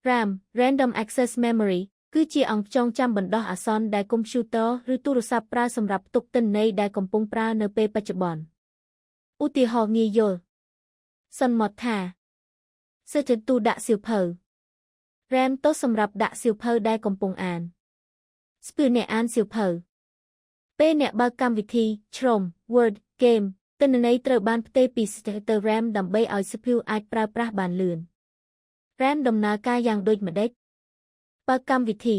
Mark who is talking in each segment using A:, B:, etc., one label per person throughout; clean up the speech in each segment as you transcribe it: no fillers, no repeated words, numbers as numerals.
A: RAM Random Access Memory គឺជាអង្គចងចាំបណ្ដោះអាសន្នដែលកុំព្យូទ័រឬទូរស័ព្ទប្រើសម្រាប់ទុកទិន្នន័យដែលកំពុងប្រើនៅពេលបច្ចុប្បន្នឧទាហរណ៍ងាយយល់សន្មតថាសិទ្ធិទូដាក់សៀវភៅ RAM ទោះសម្រាប់ដាក់សៀវភៅដែលកំពុងអានស្ពាអ្នកអានសៀវភៅពេលអ្នកបើកកម្មវិធី Chrome Word Game ទិន្នន័យត្រូវបានផ្ទេរពី SSD ទៅ RAM ដើម្បីឲ្យ CPU អាចប្រើប្រាស់បានលឿន RAM ដំណើរការយ៉ាងដូចម្តេចបើកកម្មវិធី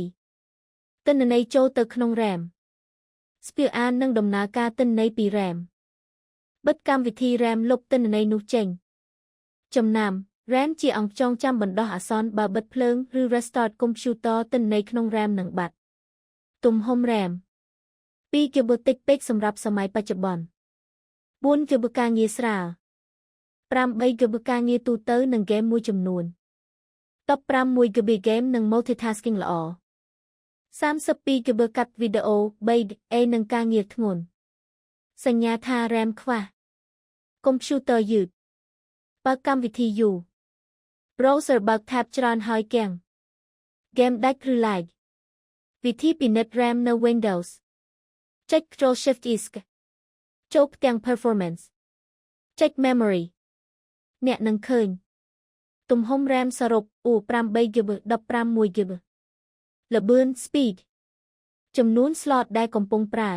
A: ទិន្នន័យចូលទៅក្នុង RAM ស្ពាអាននឹងដំណើរការទិន្នន័យពី RAM បិទកម្មវិធី RAM លុបទិន្នន័យនោះចេញចំណាំ RAM ជាអង្គចងចាំបណ្ដោះអាសន្នបើបិទភ្លើងឬ Restart កុំព្យូទ័រទិន្នន័យក្នុង RAM នឹងបាត់ទំហំ RAM 2 GB តិចពេកសម្រាប់សម័យបច្ចុប្បន្ន4 GB ការងារស្រាល5 GB ការងារទូទៅនិងហ្គេមមួយចំនួន15 1 GB ហ្គេមនិង Multitasking ល្អ32 GB កាត់វីដេអូ 3A និងការងារធ្ងន់សញ្ញាថា RAM ខ្វះកុំព្យូទ័រយឺតបើកកម្មវិធីយូរ Browser បើក tab ច្រើនហើយគាំង Game ដាច់ឬ lag វិធីពិនិត្យ RAM នៅ Windows ចុច Ctrl Shift ESC ចូលផ្ទាំង Performance ចុច Memory អ្នកនឹងឃើញទំហំ RAM សរុប8 GB 15 1 GB ល្បឿន Speed ចំនួន slot ដែលកំពុងប្រើ